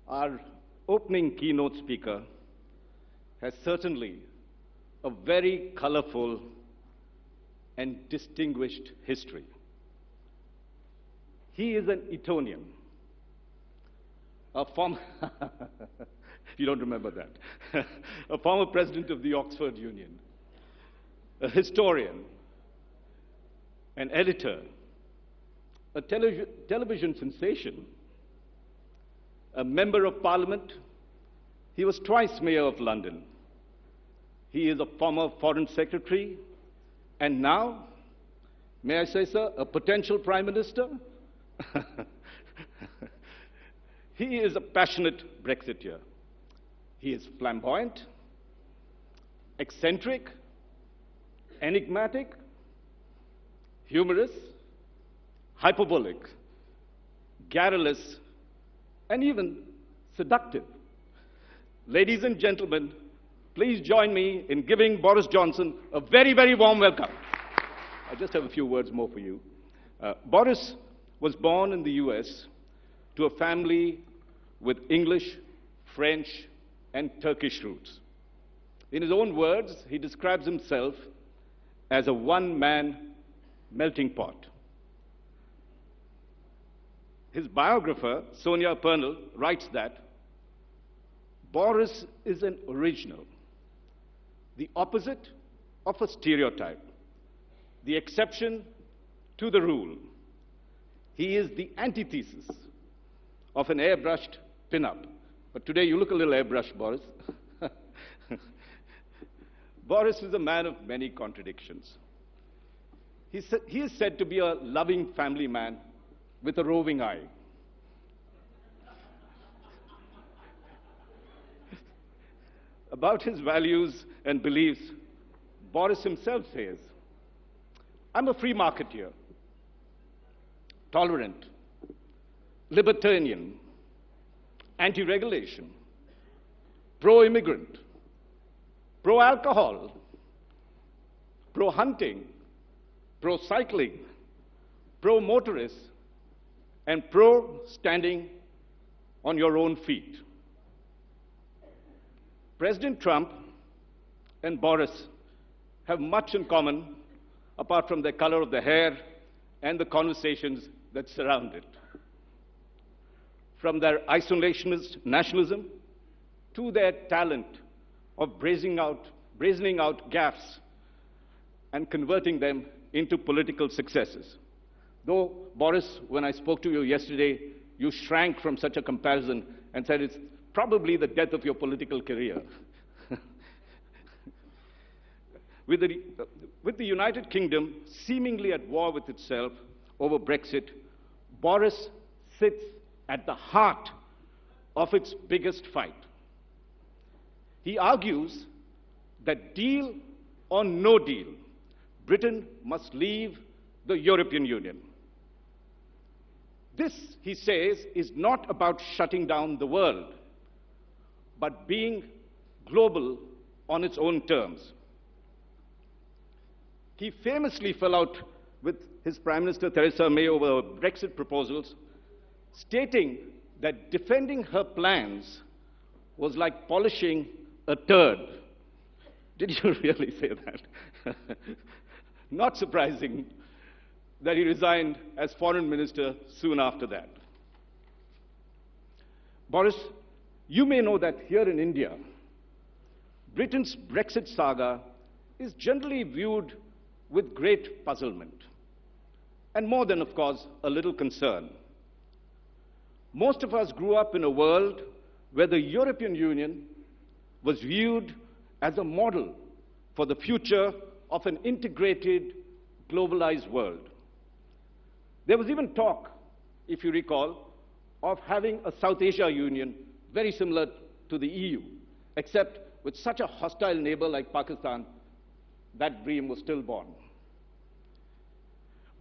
Our opening keynote speaker has certainly a very colorful and distinguished history. He is an Etonian, a former, you don't remember that, a former president of the Oxford Union, a historian, an editor, a television sensation, a member of parliament. He was twice mayor of London. He is a former foreign secretary, and now, may I say, sir, a potential prime minister? He is a passionate Brexiteer. He is flamboyant, eccentric, enigmatic, humorous, hyperbolic, garrulous, and even seductive. Ladies and gentlemen, please join me in giving Boris Johnson a very, very warm welcome. I just have a few words more for you. Boris was born in the US to a family with English, French, and Turkish roots. In his own words, he describes himself as a one-man melting pot. His biographer, Sonia Pernell, writes that Boris is an original, the opposite of a stereotype, the exception to the rule. He is the antithesis of an airbrushed pin-up. But today you look a little airbrushed, Boris. Boris is a man of many contradictions. He is said to be a loving family man with a roving eye. About his values and beliefs, Boris himself says, I'm a free marketeer, tolerant, libertarian, anti-regulation, pro-immigrant, pro-alcohol, pro-hunting, pro-cycling, pro-motorist, and pro-standing on your own feet. President Trump and Boris have much in common, apart from the color of the hair and the conversations that surround it. From their isolationist nationalism to their talent of brazening out gaffes and converting them into political successes. Though, Boris, when I spoke to you yesterday, you shrank from such a comparison and said it's probably the death of your political career. With the United Kingdom seemingly at war with itself over Brexit, Boris sits at the heart of its biggest fight. He argues that deal or no deal, Britain must leave the European Union. This, he says, is not about shutting down the world, but being global on its own terms. He famously fell out with his Prime Minister Theresa May over Brexit proposals, stating that defending her plans was like polishing a turd. Did you really say that? Not surprising that he resigned as foreign minister soon after that. Boris, you may know that here in India, Britain's Brexit saga is generally viewed with great puzzlement, and more than, of course, a little concern. Most of us grew up in a world where the European Union was viewed as a model for the future of an integrated, globalized world. There was even talk, if you recall, of having a South Asia Union very similar to the EU, except with such a hostile neighbor like Pakistan, that dream was stillborn.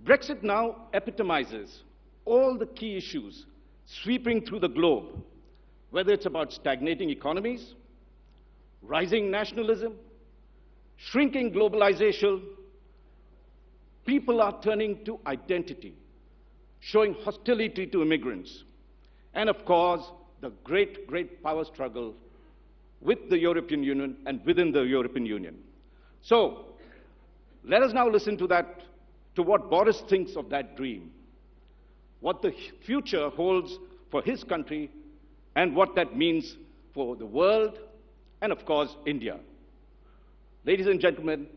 Brexit now epitomizes all the key issues sweeping through the globe, whether it's about stagnating economies, rising nationalism, shrinking globalization. People are turning to identity, showing hostility to immigrants, and of course, the great, great power struggle with the European Union and within the European Union. So, let us now listen to what Boris thinks of that dream, what the future holds for his country, and what that means for the world, and of course, India. Ladies and gentlemen,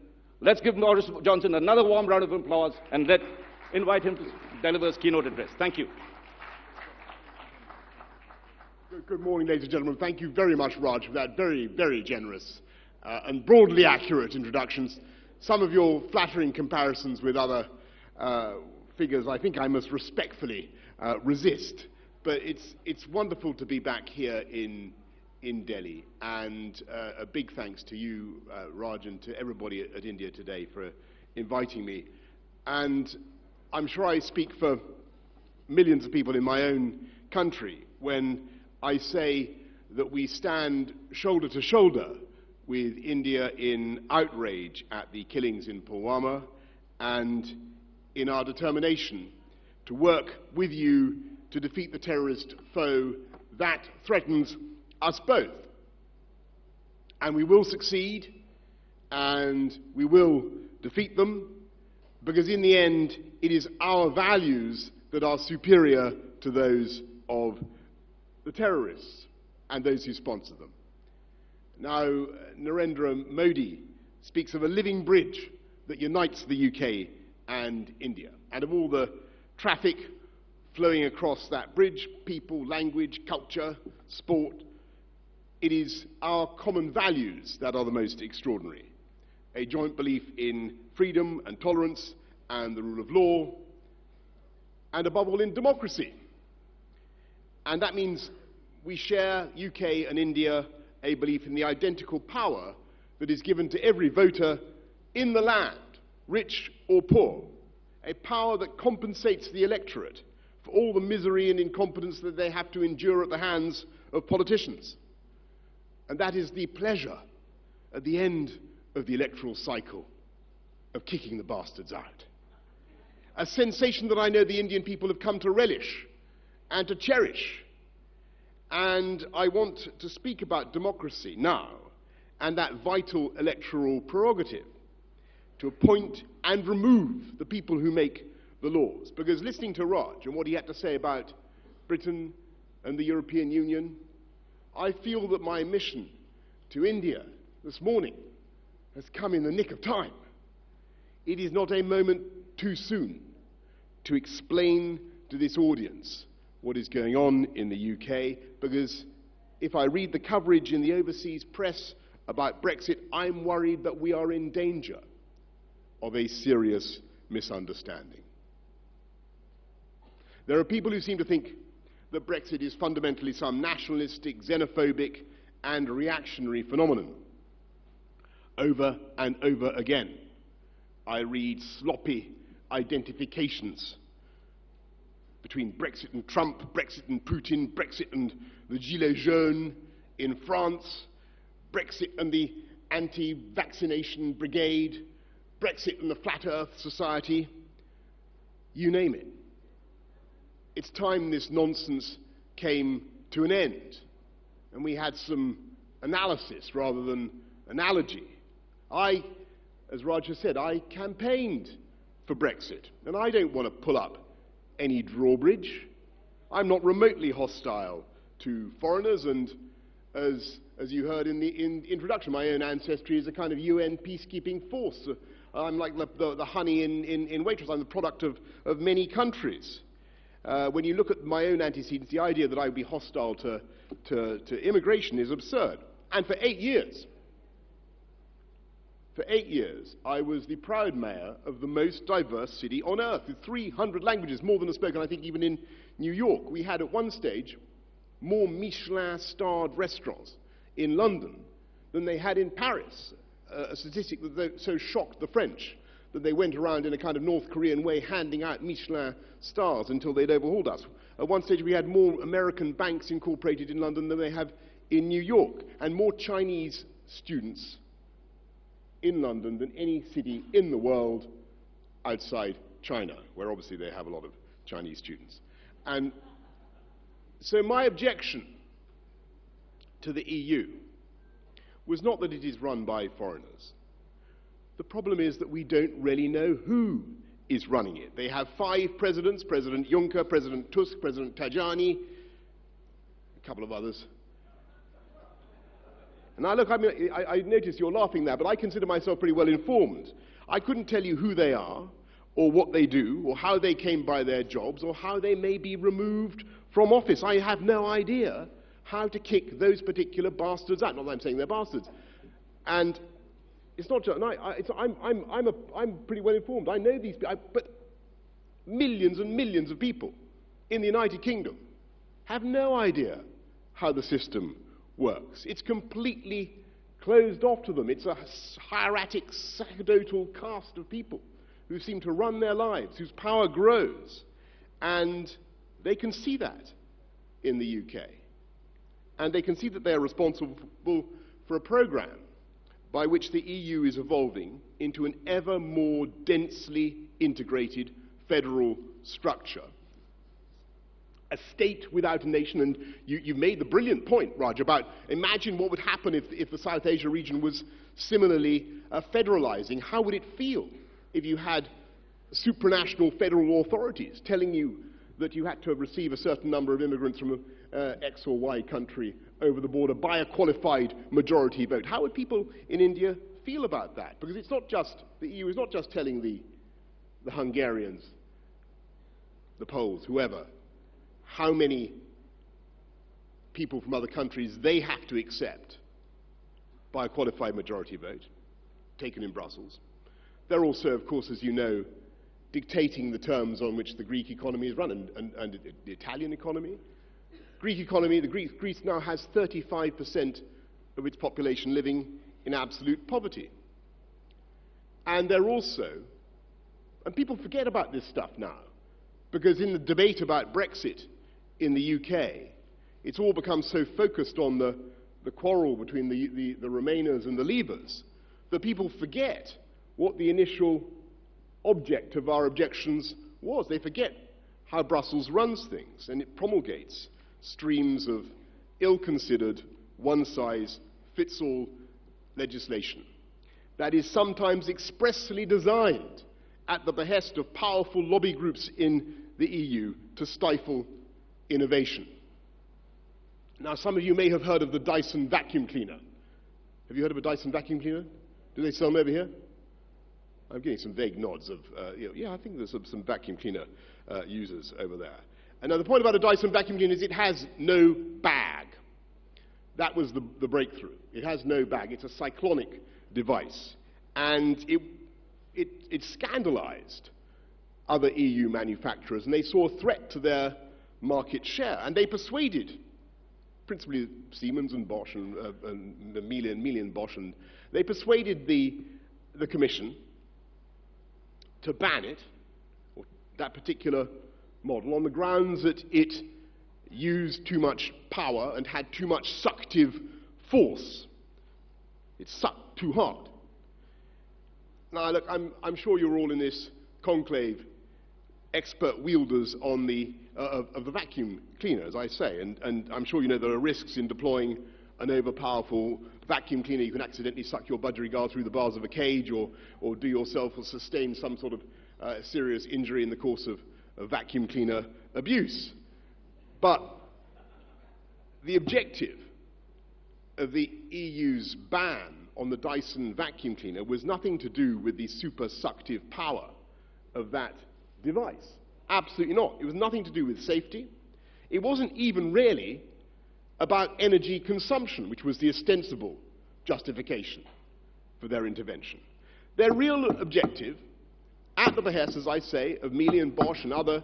let's give Boris Johnson another warm round of applause, and let's invite him to deliver his keynote address. Thank you. Good morning, ladies and gentlemen. Thank you very much, Raj, for that very, very generous and broadly accurate introductions. Some of your flattering comparisons with other figures, I think I must respectfully resist. But it's wonderful to be back here in Delhi, and a big thanks to you, Raj, and to everybody at India Today for inviting me. And I'm sure I speak for millions of people in my own country when I say that we stand shoulder to shoulder with India in outrage at the killings in Pulwama, and in our determination to work with you to defeat the terrorist foe that threatens us both. And we will succeed, and we will defeat them, because in the end, it is our values that are superior to those of the terrorists and those who sponsor them. Now, Narendra Modi speaks of a living bridge that unites the UK and India, and of all the traffic flowing across that bridge, people, language, culture, sport, it is our common values that are the most extraordinary. A joint belief in freedom and tolerance and the rule of law, and above all in democracy. And that means we share, UK and India, a belief in the identical power that is given to every voter in the land, rich or poor, a power that compensates the electorate for all the misery and incompetence that they have to endure at the hands of politicians. And that is the pleasure at the end of the electoral cycle of kicking the bastards out. A sensation that I know the Indian people have come to relish and to cherish. And I want to speak about democracy now and that vital electoral prerogative to appoint and remove the people who make the laws. Because listening to Raj and what he had to say about Britain and the European Union, I feel that my mission to India this morning has come in the nick of time. It is not a moment too soon to explain to this audience what is going on in the UK, because if I read the coverage in the overseas press about Brexit, I'm worried that we are in danger of a serious misunderstanding. There are people who seem to think that Brexit is fundamentally some nationalistic, xenophobic, and reactionary phenomenon. Over and over again, I read sloppy identifications between Brexit and Trump, Brexit and Putin, Brexit and the Gilets jaunes in France, Brexit and the anti-vaccination brigade, Brexit and the Flat Earth Society, you name it. It's time this nonsense came to an end, and we had some analysis rather than analogy. As Raj has said, I campaigned for Brexit, and I don't want to pull up any drawbridge. I'm not remotely hostile to foreigners, and as you heard in the introduction, my own ancestry is a kind of UN peacekeeping force. I'm like the honey in Waitrose. I'm the product of many countries. When you look at my own antecedents, the idea that I would be hostile to immigration is absurd. And for 8 years, I was the proud mayor of the most diverse city on earth, with 300 languages, more than are spoken, I think, even in New York. We had, at one stage, more Michelin-starred restaurants in London than they had in Paris, a statistic that so shocked the French that they went around in a kind of North Korean way handing out Michelin stars until they'd overhauled us. At one stage, we had more American banks incorporated in London than they have in New York, and more Chinese students in London than any city in the world outside China, where obviously they have a lot of Chinese students. And so my objection to the EU was not that it is run by foreigners. The problem is that we don't really know who is running it. They have 5 presidents: President Juncker, President Tusk, President Tajani, a couple of others. And now look, I notice you're laughing there, but I consider myself pretty well informed. I couldn't tell you who they are, or what they do, or how they came by their jobs, or how they may be removed from office. I have no idea how to kick those particular bastards out. Not that I'm saying they're bastards. And it's not just, I'm pretty well informed. I know these people, but millions and millions of people in the United Kingdom have no idea how the system works. It's completely closed off to them. It's a hieratic, sacerdotal caste of people who seem to run their lives, whose power grows. And they can see that in the UK. And they can see that they're responsible for a program by which the EU is evolving into an ever more densely integrated federal structure. A state without a nation. And you made the brilliant point, Raj, about imagine what would happen if the South Asia region was similarly federalizing. How would it feel if you had supranational federal authorities telling you that you had to receive a certain number of immigrants from X or Y country over the border by a qualified majority vote? How would people in India feel about that? Because it's not just, the EU is not just telling the Hungarians, the Poles, whoever, how many people from other countries they have to accept by a qualified majority vote, taken in Brussels. They're also, of course, as you know, dictating the terms on which the Greek economy is run, and the Italian economy. Greece now has 35% of its population living in absolute poverty. And they're also, and people forget about this stuff now, because in the debate about Brexit in the UK, it's all become so focused on the quarrel between the Remainers and the Leavers that people forget what the initial object of our objections was. They forget how Brussels runs things, and it promulgates streams of ill-considered, one-size-fits-all legislation that is sometimes expressly designed at the behest of powerful lobby groups in the EU to stifle innovation. Now, some of you may have heard of the Dyson vacuum cleaner. Have you heard of a Dyson vacuum cleaner? Do they sell them over here? I'm getting some vague nods of, yeah, I think there's some vacuum cleaner users over there. And now the point about a Dyson vacuum cleaner is it has no bag. That was the breakthrough. It has no bag. It's a cyclonic device. And it scandalized other EU manufacturers, and they saw a threat to their market share. And they persuaded, principally Siemens and Bosch and Miele and Bosch, and they persuaded the Commission to ban it, or that particular model, on the grounds that it used too much power and had too much suctive force. It sucked too hard. Now, look, I'm sure you're all in this conclave expert wielders on of the vacuum cleaner, as I say, and I'm sure you know there are risks in deploying an overpowerful vacuum cleaner. You can accidentally suck your budgerigar through the bars of a cage, or do yourself or sustain some sort of serious injury in the course of vacuum cleaner abuse. But the objective of the EU's ban on the Dyson vacuum cleaner was nothing to do with the super suctive power of that device. Absolutely not. It was nothing to do with safety. It wasn't even really about energy consumption, which was the ostensible justification for their intervention. Their real objective, at the behest, as I say, of Miele and Bosch and other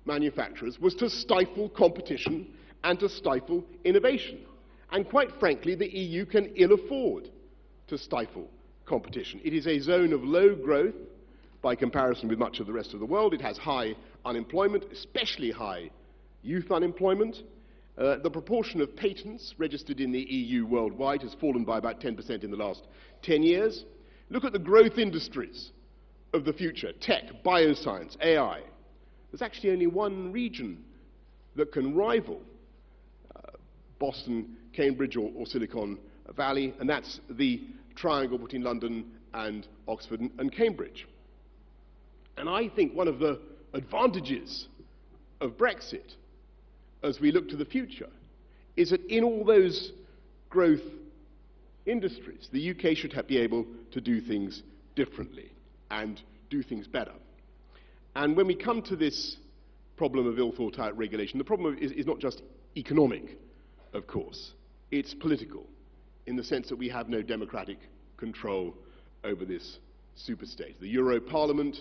manufacturers, was to stifle competition and to stifle innovation. And quite frankly, the EU can ill afford to stifle competition. It is a zone of low growth by comparison with much of the rest of the world. It has high unemployment, especially high youth unemployment. The proportion of patents registered in the EU worldwide has fallen by about 10% in the last 10 years. Look at the growth industries of the future: tech, bioscience, AI. There's actually only one region that can rival Boston Cambridge or Silicon Valley, and that's the triangle between London and Oxford and Cambridge. And I think one of the advantages of Brexit, as we look to the future, is that in all those growth industries, the UK should be able to do things differently and do things better. And when we come to this problem of ill-thought-out regulation, the problem is not just economic, of course. It's political, in the sense that we have no democratic control over this superstate. The Euro Parliament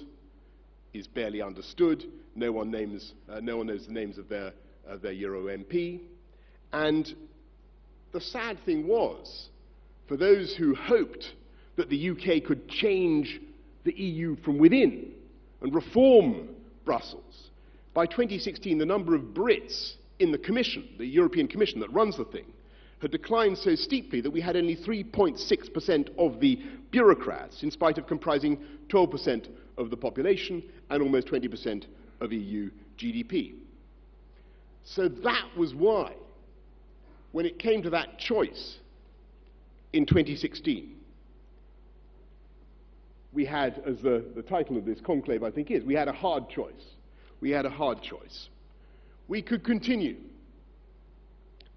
is barely understood. No one knows the names of their Euro MP. And the sad thing was, for those who hoped that the UK could change the EU from within and reform Brussels, by 2016 the number of Brits in the Commission, the European Commission that runs the thing, had declined so steeply that we had only 3.6% of the bureaucrats, in spite of comprising 12% of the population and almost 20% of EU GDP. So that was why, when it came to that choice in 2016, we had, as the title of this conclave I think is, we had a hard choice. We had a hard choice. We could continue.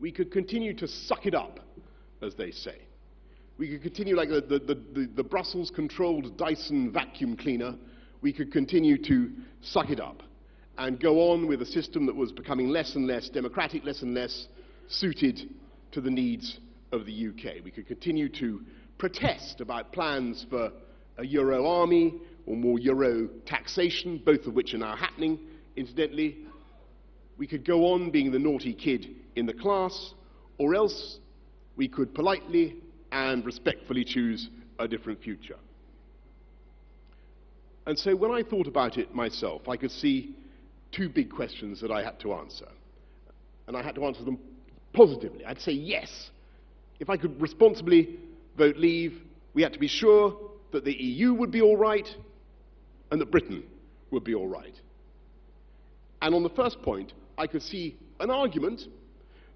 We could continue to suck it up, as they say. We could continue like the Brussels-controlled Dyson vacuum cleaner. We could continue to suck it up and go on with a system that was becoming less and less democratic, less and less suited to the needs of the UK. We could continue to protest about plans for a Euro army or more Euro taxation, both of which are now happening, incidentally. We could go on being the naughty kid in the class, or else we could politely and respectfully choose a different future. And so when I thought about it myself, I could see two big questions that I had to answer. And I had to answer them positively. I'd say yes. If I could responsibly vote leave, we had to be sure that the EU would be all right and that Britain would be all right. And on the first point, I could see an argument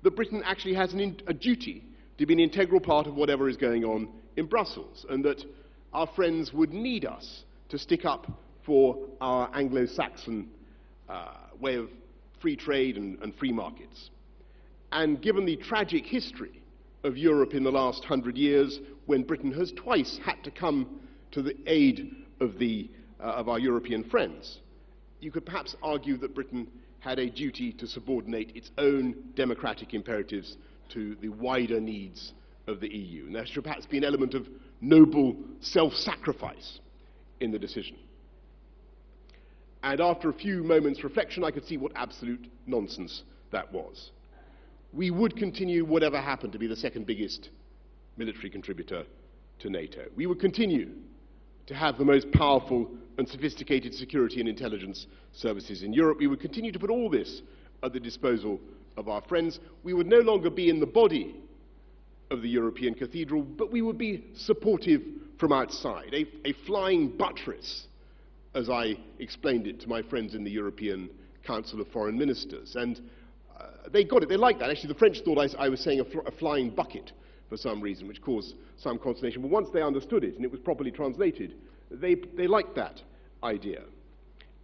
that Britain actually has a duty to be an integral part of whatever is going on in Brussels, and that our friends would need us to stick up for our Anglo-Saxon way of free trade and free markets. And given the tragic history of Europe in the last 100 years, when Britain has twice had to come to the aid of our European friends, you could perhaps argue that Britain had a duty to subordinate its own democratic imperatives to the wider needs of the EU. And there should perhaps be an element of noble self-sacrifice in the decision. And after a few moments' reflection, I could see what absolute nonsense that was. We would continue, whatever happened, to be the second biggest military contributor to NATO. We would continue to have the most powerful and sophisticated security and intelligence services in Europe. We would continue to put all this at the disposal of our friends. We would no longer be in the body of the European cathedral, but we would be supportive from outside, a flying buttress, as I explained it to my friends in the European Council of Foreign Ministers. And they got it, they liked that. Actually, the French thought I was saying a flying bucket for some reason, which caused some consternation. But once they understood it and it was properly translated, they liked that idea.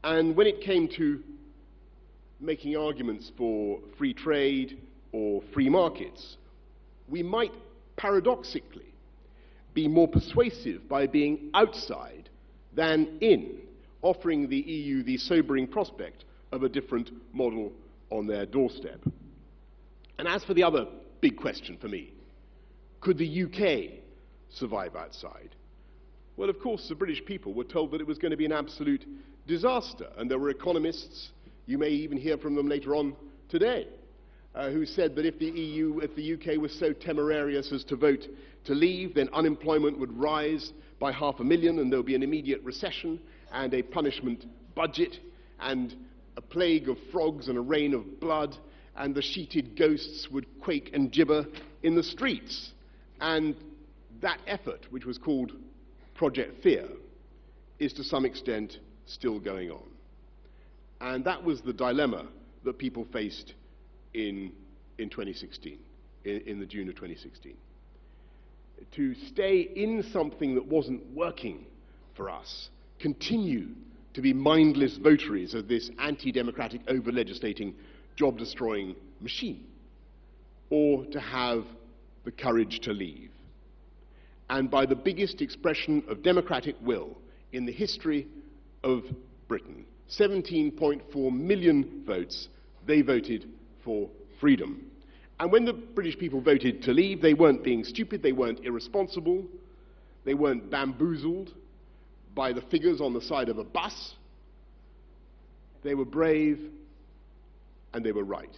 And when it came to making arguments for free trade or free markets, we might paradoxically be more persuasive by being outside than in, offering the EU the sobering prospect of a different model on their doorstep. And as for the other big question for me, could the UK survive outside? Well, of course, the British people were told that it was going to be an absolute disaster, and there were economists, you may even hear from them later on today, who said that if the UK was so temerarious as to vote to leave, then unemployment would rise by 500,000 and there would be an immediate recession and a punishment budget and a plague of frogs and a rain of blood, and the sheeted ghosts would quake and gibber in the streets. And that effort, which was called Project Fear, is to some extent still going on. And that was the dilemma that people faced in 2016. in the June of 2016. To stay in something that wasn't working for us, continue to be mindless votaries of this anti-democratic, over-legislating, job-destroying machine, or to have the courage to leave. And by the biggest expression of democratic will in the history of Britain, 17.4 million votes, they voted for freedom. And when the British people voted to leave, they weren't being stupid, they weren't irresponsible, they weren't bamboozled by the figures on the side of a bus. They were brave and they were right.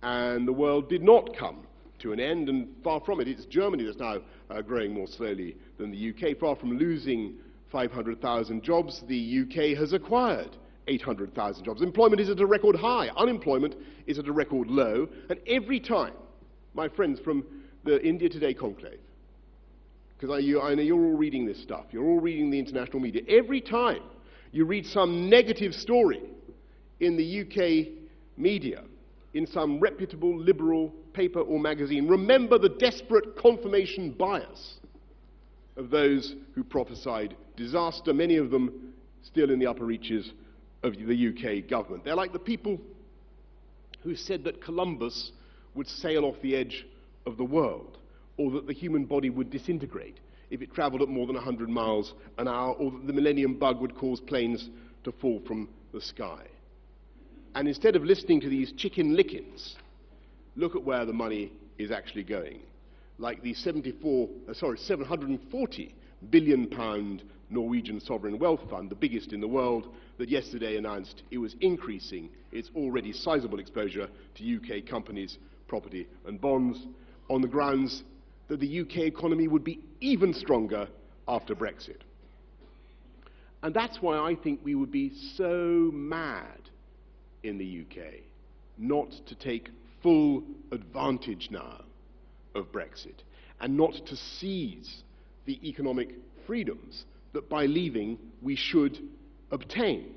And the world did not come to an end, and far from it. It's Germany that's now growing more slowly than the UK. Far from losing 500,000 jobs, the UK has acquired 800,000 jobs. Employment is at a record high. Unemployment is at a record low. And every time, my friends from the India Today Conclave, because I know you're all reading this stuff, you're all reading the international media, every time you read some negative story in the UK media, in some reputable liberal paper or magazine, remember the desperate confirmation bias of those who prophesied disaster, many of them still in the upper reaches of the UK government. They're like the people who said that Columbus would sail off the edge of the world, or that the human body would disintegrate if it traveled at more than 100 miles an hour, or that the millennium bug would cause planes to fall from the sky. And instead of listening to these chicken lickings, look at where the money is actually going. Like the 740 billion pound Norwegian sovereign wealth fund, the biggest in the world, that yesterday announced it was increasing its already sizable exposure to UK companies, property and bonds, on the grounds that the UK economy would be even stronger after Brexit. And that's why I think we would be so mad in the UK not to take full advantage now of Brexit, and not to seize the economic freedoms that by leaving we should obtain.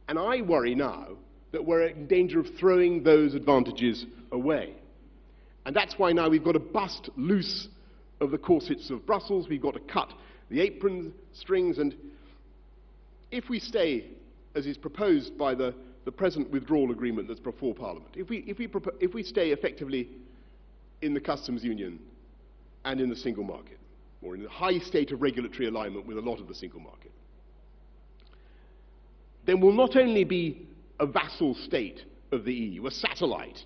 And I worry now that we're in danger of throwing those advantages away. And that's why now we've got to bust loose of the corsets of Brussels, we've got to cut the apron strings, and if we stay, as is proposed by the present withdrawal agreement that's before Parliament, if we stay effectively in the customs union and in the single market, or in a high state of regulatory alignment with a lot of the single market, then we'll not only be a vassal state of the EU, a satellite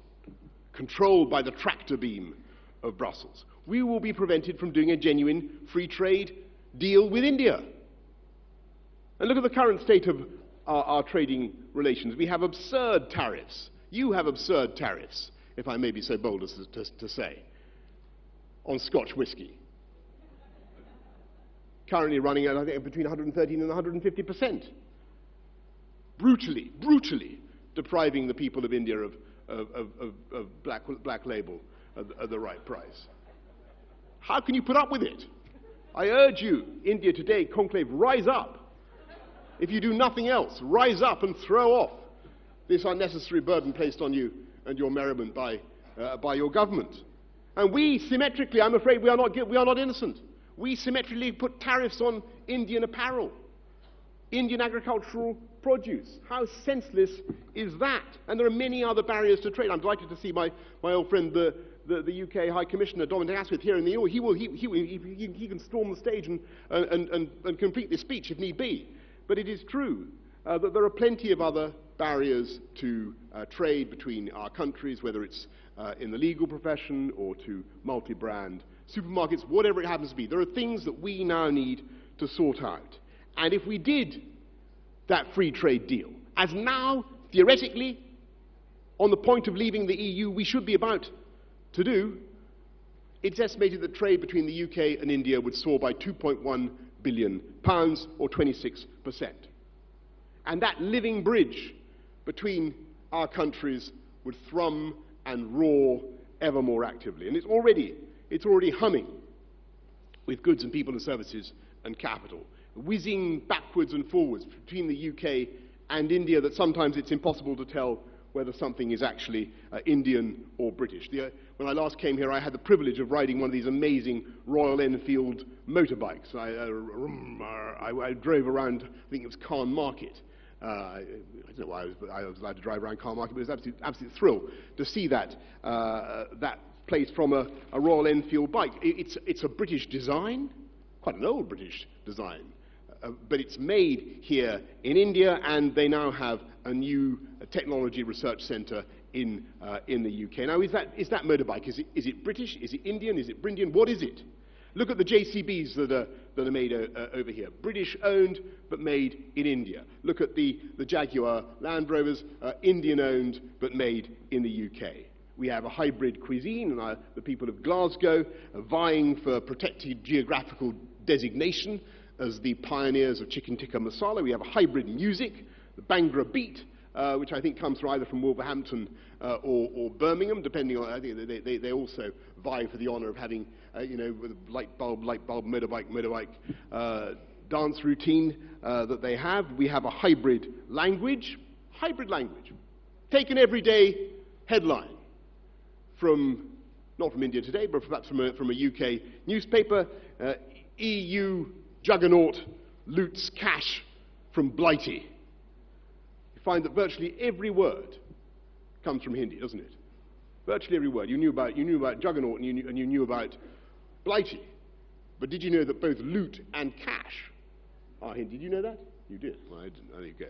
controlled by the tractor beam of Brussels, we will be prevented from doing a genuine free trade deal with India. And look at the current state of our trading relations. We have absurd tariffs. You have absurd tariffs, if I may be so bold as to say, on Scotch whisky. Currently running at, I think, between 113 and 150%. Brutally depriving the people of India of black label at the right price. How can you put up with it? I urge you, India Today Conclave, rise up. If you do nothing else, rise up and throw off this unnecessary burden placed on you and your merriment by your government. And we, symmetrically, I'm afraid we are not innocent. We symmetrically put tariffs on Indian apparel, Indian agricultural produce. How senseless is that? And there are many other barriers to trade. I'm delighted to see my old friend, the UK High Commissioner, Dominic Asquith, here in the EU. He can storm the stage and complete this speech if need be. But it is true that there are plenty of other barriers to trade between our countries, whether it's in the legal profession or to multi-brand supermarkets, whatever it happens to be. There are things that we now need to sort out. And if we did that free trade deal, as now, theoretically, on the point of leaving the EU, we should be about to do, it's estimated that trade between the UK and India would soar by £2.1 billion, or 26%. And that living bridge between our countries would thrum and roar ever more actively. And it's already humming with goods and people and services and capital, whizzing backwards and forwards between the UK and India, that sometimes it's impossible to tell whether something is actually Indian or British. when I last came here, I had the privilege of riding one of these amazing Royal Enfield motorbikes. I drove around, I think it was Carn Market. I don't know why I was allowed to drive around Carn Market, but it was an absolute thrill to see that place from a Royal Enfield bike. It's a British design, quite an old British design, but it's made here in India, and they now have a new technology research centre in the UK. Now, is that motorbike? Is it British? Is it Indian? Is it Brindian? What is it? Look at the JCBs that are made over here. British owned, but made in India. Look at the Jaguar Land Rovers, Indian owned, but made in the UK. We have a hybrid cuisine, and the people of Glasgow are vying for protected geographical designation as the pioneers of chicken tikka masala. We have a hybrid music, the Bhangra beat, which I think comes from either from Wolverhampton or Birmingham, depending on, I think they also vie for the honour of having, with a light bulb, motorbike dance routine that they have. We have a hybrid language. Take an everyday headline not from India Today, but perhaps from a UK newspaper. EU juggernaut loots cash from Blighty. You find that virtually every word comes from Hindi, doesn't it? Virtually every word. You knew about juggernaut and you knew about Blighty. But did you know that both loot and cash are Hindi? Did you know that? You did. Well, I didn't. There you go.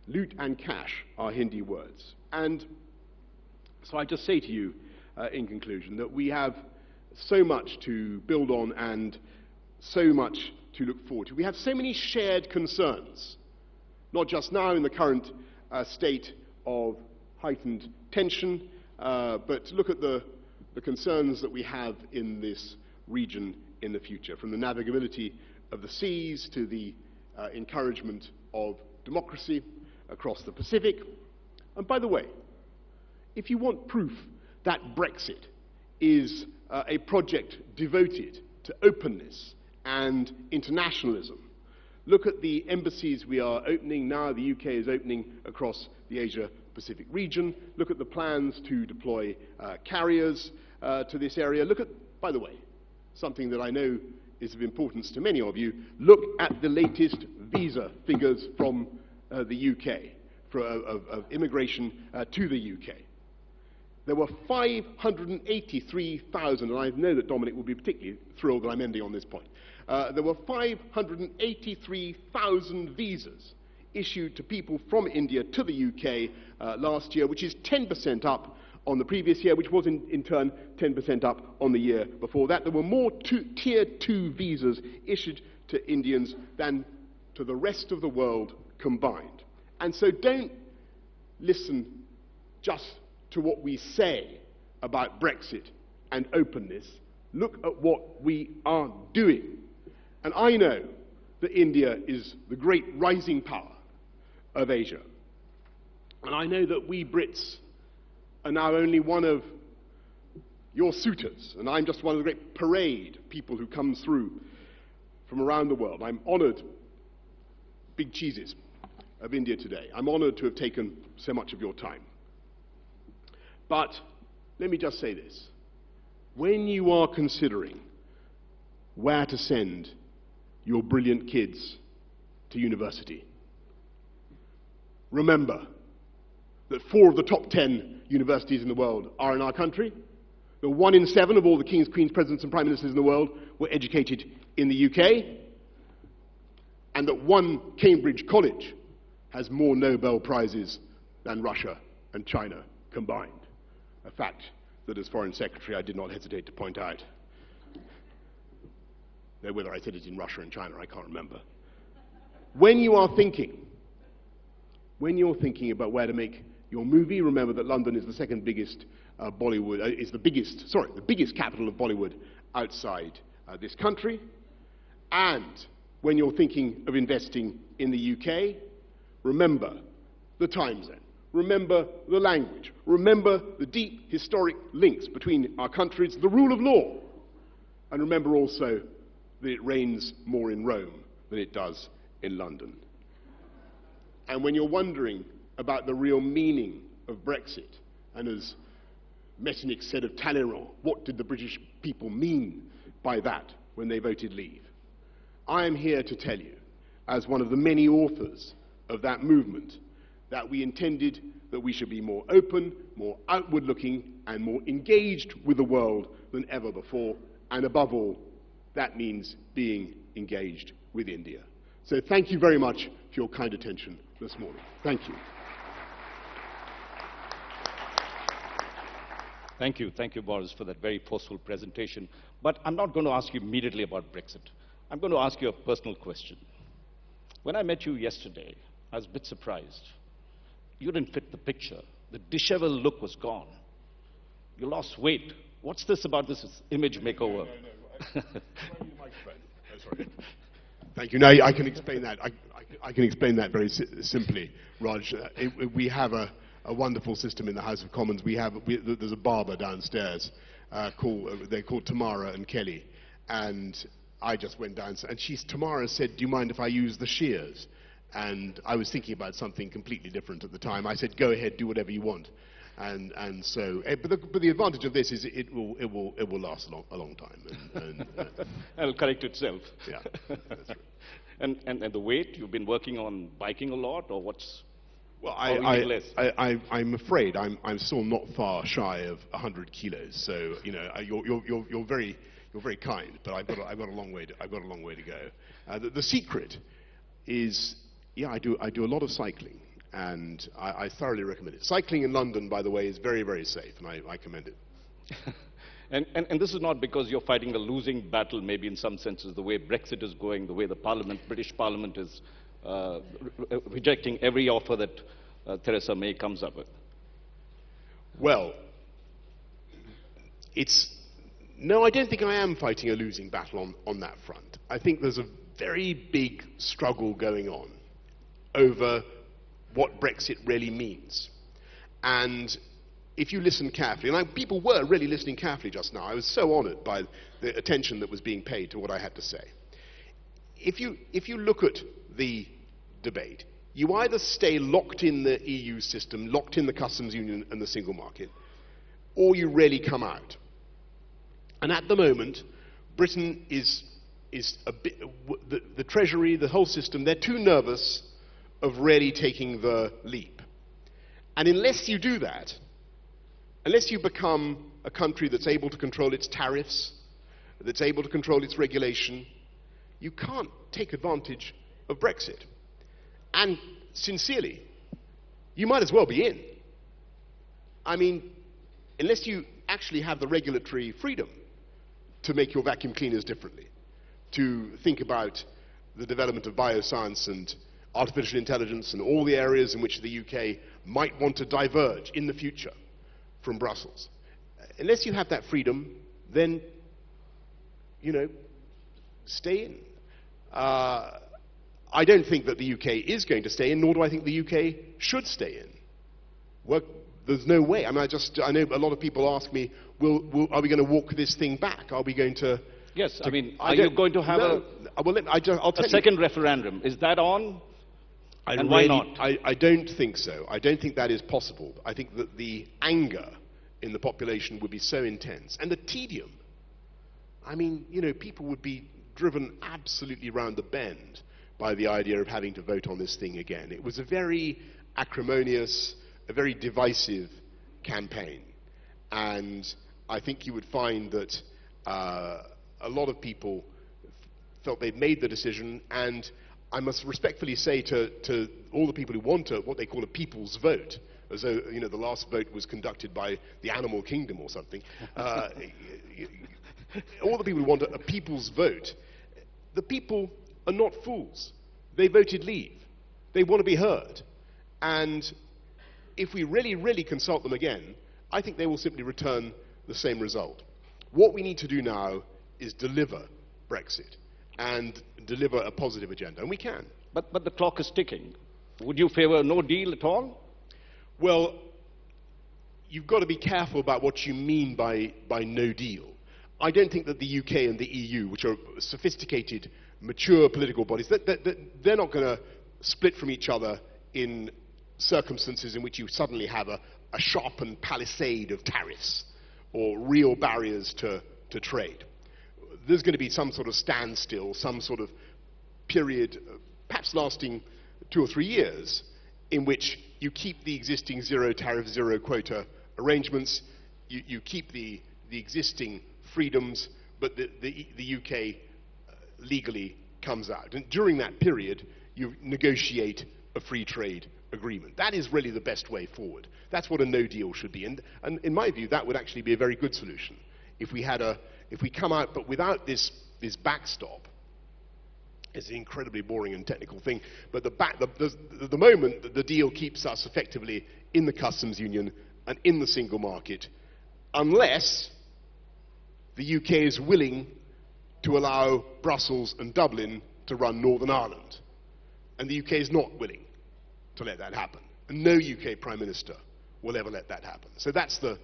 Loot and cash are Hindi words. And so I just say to you, in conclusion, that we have so much to build on and so much to look forward to. We have so many shared concerns, not just now in the current state of heightened tension, but look at the concerns that we have in this region in the future, from the navigability of the seas to the encouragement of democracy across the Pacific. And by the way, if you want proof that Brexit is a project devoted to openness and internationalism, look at the embassies we are opening now. The UK is opening across the Asia-Pacific region. Look at the plans to deploy carriers to this area. Look at, by the way, something that I know is of importance to many of you. Look at the latest visa figures from the UK, of immigration to the UK. There were 583,000, and I know that Dominic will be particularly thrilled that I'm ending on this point. There were 583,000 visas issued to people from India to the UK last year, which is 10% up on the previous year, which was in turn 10% up on the year before that. There were more Tier 2 visas issued to Indians than to the rest of the world combined. And so don't listen just to what we say about Brexit and openness. Look at what we are doing. And I know that India is the great rising power of Asia. And I know that we Brits are now only one of your suitors, and I'm just one of the great parade people who comes through from around the world. I'm honoured, big cheeses of India Today. I'm honoured to have taken so much of your time. But let me just say this. When you are considering where to send your brilliant kids to university, remember that 4 of the top 10 universities in the world are in our country. The 1 in 7 of all the kings, queens, presidents and prime ministers in the world were educated in the UK. And that 1 Cambridge college has more Nobel Prizes than Russia and China combined. A fact that, as Foreign Secretary, I did not hesitate to point out. Though whether I said it in Russia and China, I can't remember. When you're thinking about where to make your movie, remember that London is the second biggest the biggest capital of Bollywood outside this country. And when you're thinking of investing in the UK, remember the time zone. Remember the language. Remember the deep historic links between our countries, the rule of law. And remember also that it rains more in Rome than it does in London. And when you're wondering about the real meaning of Brexit, and as Metternich said of Talleyrand. What did the British people mean by that when they voted leave? I am here to tell you, as one of the many authors of that movement, that we intended that we should be more open, more outward-looking, and more engaged with the world than ever before, and above all, that means being engaged with India. So thank you very much for your kind attention this morning. Thank you. Thank you, Boris, for that very forceful presentation. But I'm not going to ask you immediately about Brexit. I'm going to ask you a personal question. When I met you yesterday, I was a bit surprised. You didn't fit the picture. The disheveled look was gone. You lost weight. What's this about this image makeover? No. Sorry. Thank you. Now I can explain that. I can explain that very simply, Raj. We have a wonderful system in the House of Commons. There's a barber downstairs they're called Tamara and Kelly, and I just went down and Tamara said, "Do you mind if I use the shears?" And I was thinking about something completely different at the time. I said, "Go ahead, do whatever you want." And so, but the advantage of this is it will last a long time. It'll correct itself. Yeah, that's true. And the weight, you've been working on biking a lot, or what's? Well, I'm afraid I'm still not far shy of 100 kilos. So you're very kind, but I've got a long way to go. The secret is, I do a lot of cycling, and I thoroughly recommend it. Cycling in London, by the way, is very, very safe, and I commend it. And this is not because you're fighting a losing battle, maybe in some senses, the way Brexit is going, the way the British Parliament is rejecting every offer that Theresa May comes up with. Well, no, I don't think I am fighting a losing battle on that front. I think there's a very big struggle going on over what Brexit really means. And if you listen carefully, and people were really listening carefully just now, I was so honoured by the attention that was being paid to what I had to say. If you look at the debate, you either stay locked in the EU system, locked in the customs union and the single market, or you really come out. And at the moment, Britain is a bit, the Treasury, the whole system, they're too nervous of really taking the leap. And unless you do that, unless you become a country that's able to control its tariffs, that's able to control its regulation, you can't take advantage of Brexit. And sincerely, you might as well be in. I mean, unless you actually have the regulatory freedom to make your vacuum cleaners differently, to think about the development of bioscience and artificial intelligence and all the areas in which the UK might want to diverge in the future from Brussels. Unless you have that freedom, then, stay in. I don't think that the UK is going to stay in, nor do I think the UK should stay in. There's no way. I mean, I know a lot of people ask me, are we going to walk this thing back? Are we going to... Yes, I mean, are you going to have a second referendum? Is that on? And why not? I don't think so. I don't think that is possible. I think that the anger in the population would be so intense. And the tedium. I mean, people would be driven absolutely round the bend by the idea of having to vote on this thing again. It was a very acrimonious, a very divisive campaign. And I think you would find that a lot of people felt they'd made the decision, and I must respectfully say to all the people who want what they call a people's vote, as though the last vote was conducted by the animal kingdom or something. All the people who want a people's vote, the people are not fools. They voted leave. They want to be heard. And if we really, really consult them again, I think they will simply return the same result. What we need to do now is deliver Brexit and deliver a positive agenda, and we can. But the clock is ticking. Would you favour no deal at all? Well, you've got to be careful about what you mean by no deal. I don't think that the UK and the EU, which are sophisticated, mature political bodies, they're not going to split from each other in circumstances in which you suddenly have a sharpened palisade of tariffs or real barriers to trade. There's going to be some sort of standstill, some sort of period, perhaps lasting 2 or 3 years, in which you keep the existing zero tariff, zero quota arrangements, you keep the existing freedoms, but the UK legally comes out. And during that period, you negotiate a free trade agreement. That is really the best way forward. That's what a no deal should be. And in my view, that would actually be a very good solution. If we come out, but without this backstop. It's an incredibly boring and technical thing, but the moment the deal keeps us effectively in the customs union and in the single market, unless the UK is willing to allow Brussels and Dublin to run Northern Ireland. And the UK is not willing to let that happen. And no UK Prime Minister will ever let that happen. So that's the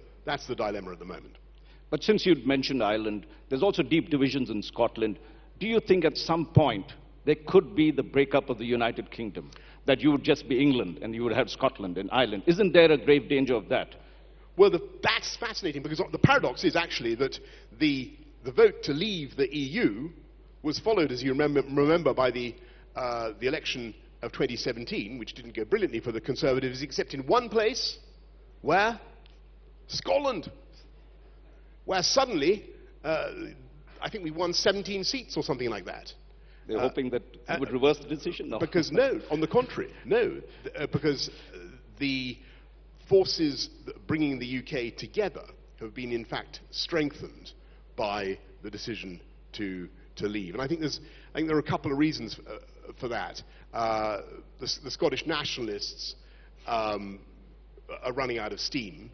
dilemma at the moment. But since you'd mentioned Ireland, there's also deep divisions in Scotland. Do you think at some point there could be the breakup of the United Kingdom, that you would just be England and you would have Scotland and Ireland? Isn't there a grave danger of that? Well, that's fascinating, because the paradox is actually that the vote to leave the EU was followed, as you remember, by the election of 2017, which didn't go brilliantly for the Conservatives, except in one place. Where? Scotland. Where suddenly, I think we won 17 seats or something like that. They're hoping that you would reverse the decision? No. Because no, on the contrary, no. Because the forces bringing the UK together have been, in fact, strengthened by the decision to leave. And I think there are a couple of reasons for that. The Scottish nationalists are running out of steam.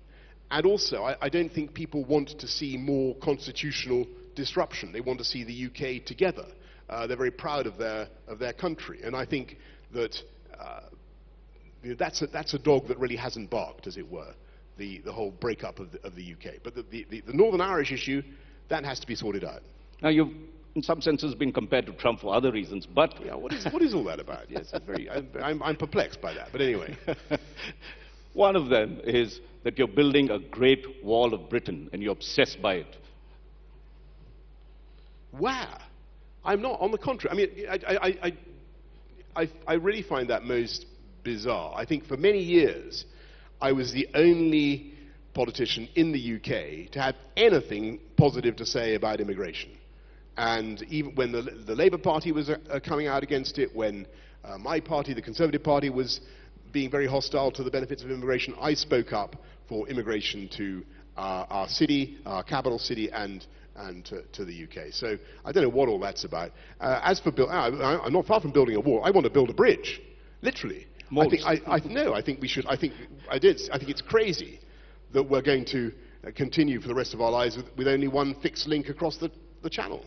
And also, I don't think people want to see more constitutional disruption. They want to see the UK together. They're very proud of their country. And I think that that's a dog that really hasn't barked, as it were, the whole breakup of the UK. But the Northern Irish issue, that has to be sorted out. Now, you've, in some senses, been compared to Trump for other reasons, but... Yeah, what is all that about? Yes, I'm perplexed by that, but anyway. One of them is that you're building a great wall of Britain, and you're obsessed by it. Where? I'm not, on the contrary. I mean, I really find that most bizarre. I think for many years, I was the only politician in the UK to have anything positive to say about immigration. And even when the Labour Party was coming out against it, when my party, the Conservative Party, was being very hostile to the benefits of immigration, I spoke up for immigration to our city, our capital city, and to the UK. So I don't know what all that's about. As for I'm not far from building a wall. I want to build a bridge, literally. I think it's crazy that we're going to continue for the rest of our lives with only one fixed link across the channel.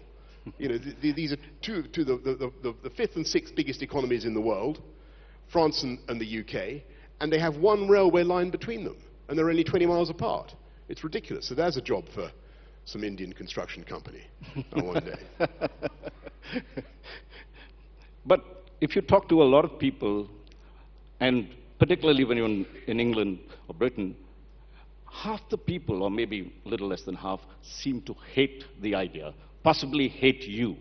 You know, these are the fifth and sixth biggest economies in the world, France and the UK, and they have one railway line between them, and they're only 20 miles apart. It's ridiculous. So there's a job for some Indian construction company one day. But if you talk to a lot of people, and particularly when you're in England or Britain, half the people, or maybe a little less than half, seem to hate the idea, possibly hate you.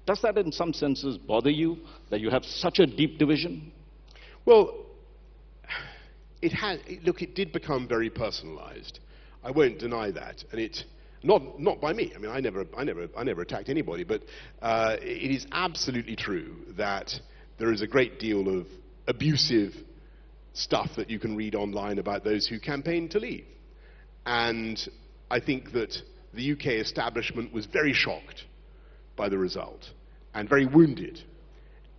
Does that in some senses bother you, that you have such a deep division? Well, it did become very personalized. I won't deny that, and not by me. I mean, I never attacked anybody, but it is absolutely true that there is a great deal of abusive stuff that you can read online about those who campaign to leave. And I think that the UK establishment was very shocked by the result, and very wounded,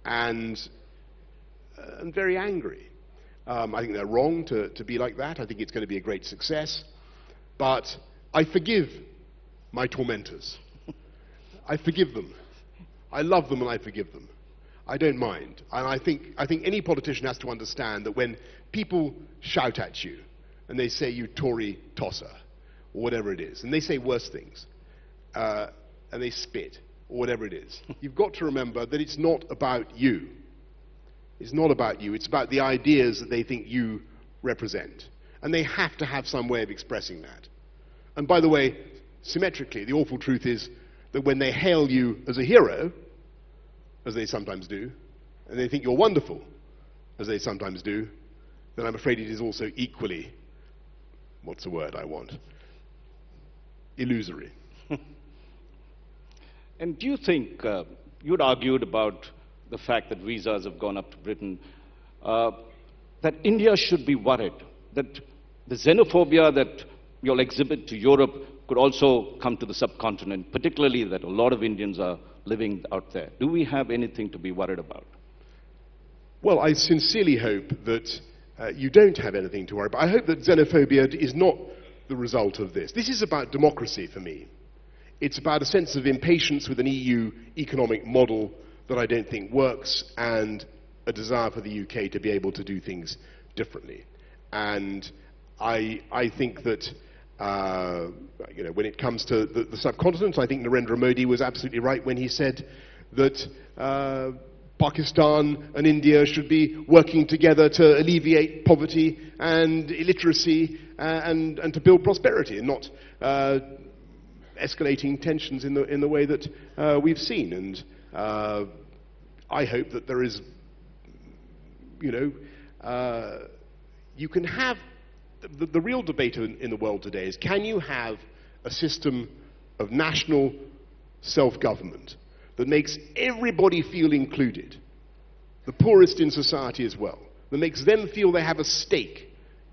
and very angry. I think they're wrong to be like that. I think it's going to be a great success. But I forgive my tormentors. I forgive them. I love them and I forgive them. I don't mind. And I think any politician has to understand that when people shout at you and they say you Tory tosser, or whatever it is, and they say worse things, and they spit, or whatever it is, you've got to remember that it's not about you. It's not about you. It's about the ideas that they think you represent. And they have to have some way of expressing that. And by the way, symmetrically, the awful truth is that when they hail you as a hero, as they sometimes do, and they think you're wonderful, as they sometimes do, then I'm afraid it is also equally, what's the word I want, illusory. And do you think, you'd argued about the fact that visas have gone up to Britain, that India should be worried, that the xenophobia that you'll exhibit to Europe could also come to the subcontinent, particularly that a lot of Indians are living out there. Do we have anything to be worried about? Well, I sincerely hope that you don't have anything to worry about. I hope that xenophobia is not the result of this. This is about democracy for me. It's about a sense of impatience with an EU economic model that I don't think works, and a desire for the UK to be able to do things differently. And I think that when it comes to the subcontinent, I think Narendra Modi was absolutely right when he said that Pakistan and India should be working together to alleviate poverty and illiteracy and to build prosperity, and not escalating tensions in the way that we've seen. And I hope that there is, you can have the real debate in the world today is, can you have a system of national self-government that makes everybody feel included, the poorest in society as well, that makes them feel they have a stake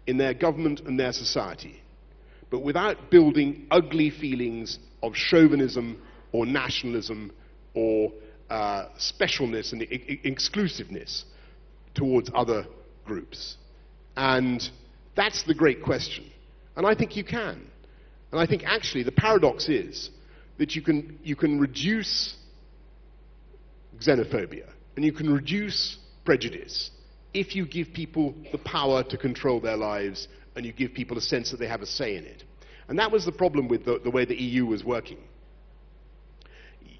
in their government and their society, but without building ugly feelings of chauvinism or nationalism or specialness and exclusiveness towards other groups. And that's the great question. And I think you can. And I think actually the paradox is that you can reduce xenophobia and you can reduce prejudice if you give people the power to control their lives and you give people a sense that they have a say in it. And that was the problem with the way the EU was working.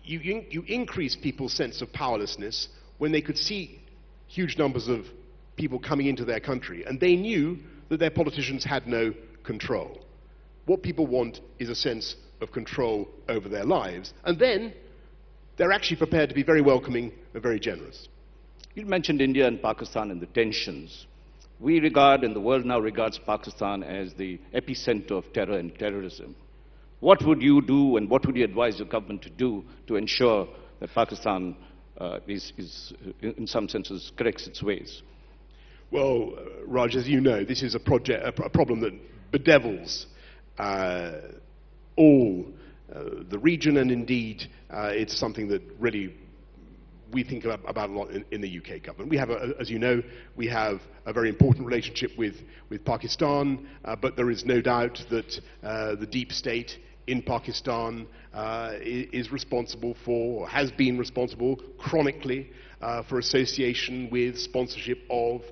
You increase people's sense of powerlessness when they could see huge numbers of people coming into their country, and they knew that their politicians had no control. What people want is a sense of control over their lives, and then they're actually prepared to be very welcoming and very generous. You mentioned India and Pakistan and the tensions. We regard, and the world now regards, Pakistan as the epicenter of terror and terrorism. What would you do, and what would you advise your government to do to ensure that Pakistan in some senses, corrects its ways? Well, Raj, as you know, this is a problem that bedevils all the region, and indeed it's something that really we think about a lot in the UK government. We have, as you know, we have a very important relationship with Pakistan, but there is no doubt that the deep state in Pakistan is responsible for, or has been responsible chronically for association with sponsorship of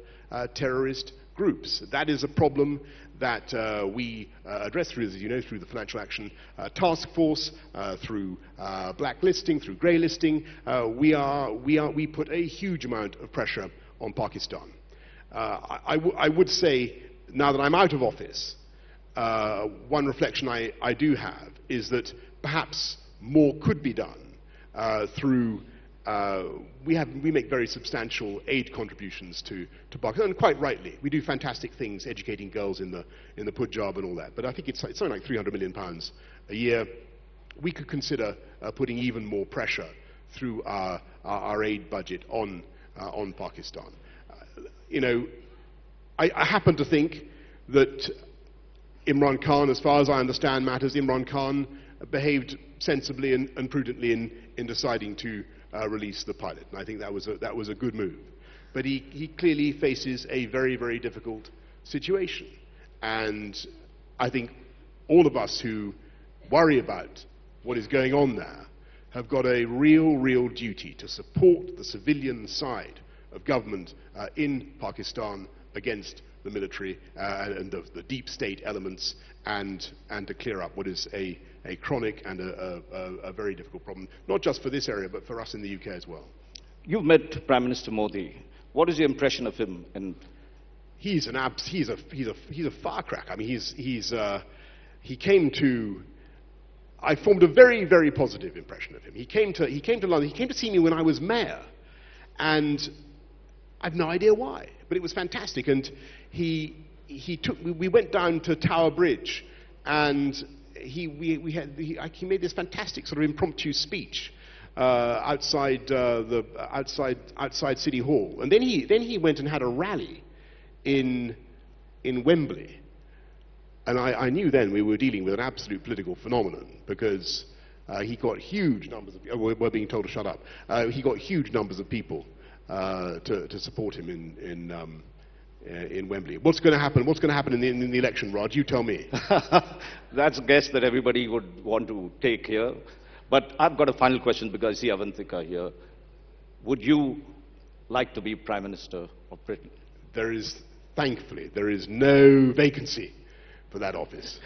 terrorist groups. That is a problem that we address through, as you know, through the Financial Action Task Force, through blacklisting, through grey listing. We put a huge amount of pressure on Pakistan. I would say, now that I'm out of office, one reflection I do have is that perhaps more could be done through we make very substantial aid contributions to Pakistan, and quite rightly. We do fantastic things educating girls in the Punjab and all that, but I think it's something like £300 million a year. We could consider putting even more pressure through our aid budget on Pakistan. I happen to think that Imran Khan, as far as I understand matters, Imran Khan behaved sensibly and prudently in deciding to release the pilot, and I think that was a good move. But he clearly faces a very, very difficult situation, and I think all of us who worry about what is going on there have got a real duty to support the civilian side of government in Pakistan against the military and the deep state elements, and to clear up what is a chronic and a very difficult problem, not just for this area, but for us in the UK as well. You've met Prime Minister Modi. What is your impression of him? And he's a firecracker. I mean, he came to, I formed a very, very positive impression of him. He came to London, he came to see me when I was mayor, and I have no idea why, but it was fantastic. And we went down to Tower Bridge, and he made this fantastic sort of impromptu speech outside City Hall, and then he went and had a rally in Wembley. And I knew then we were dealing with an absolute political phenomenon, because he got huge numbers of people. We're being told to shut up. He got huge numbers of people to support him in Wembley. What's going to happen? What's going to happen in the election, Raj? You tell me. That's a guess that everybody would want to take here. But I've got a final question, because I see Avantika here. Would you like to be Prime Minister of Britain? Thankfully, there is no vacancy for that office.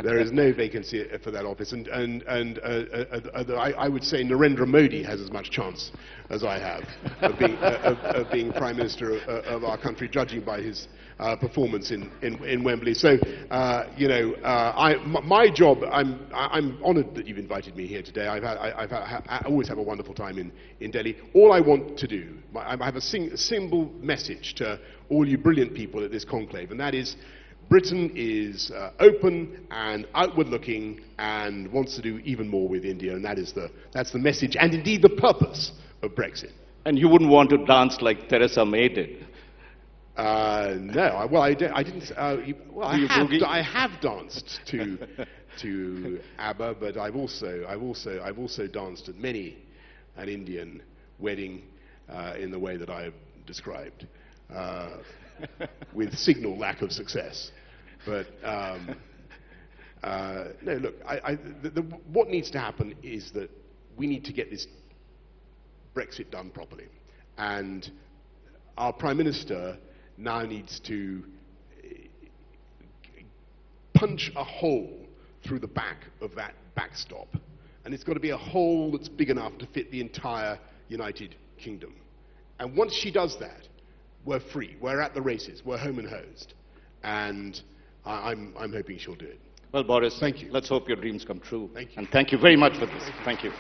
There is no vacancy for that office, and I would say Narendra Modi has as much chance as I have of being Prime Minister of our country, judging by his performance in Wembley. So, my job. I'm honoured that you've invited me here today. I always have a wonderful time in Delhi. All I want to do, I have a simple message to all you brilliant people at this conclave, and that is, Britain is open and outward-looking and wants to do even more with India, and that's the message, and indeed the purpose of Brexit. And you wouldn't want to dance like Theresa May did? No. I didn't. I have danced to ABBA, but I've also danced at many an Indian wedding in the way that I have described, with signal lack of success. But no, look, what needs to happen is that we need to get this Brexit done properly. And our Prime Minister now needs to punch a hole through the back of that backstop. And it's got to be a hole that's big enough to fit the entire United Kingdom. And once she does that, we're free. We're at the races. We're home and hosed. And I'm hoping she'll do it. Well, Boris, thank you. Let's hope your dreams come true. Thank you. And thank you very much for this. Thank you.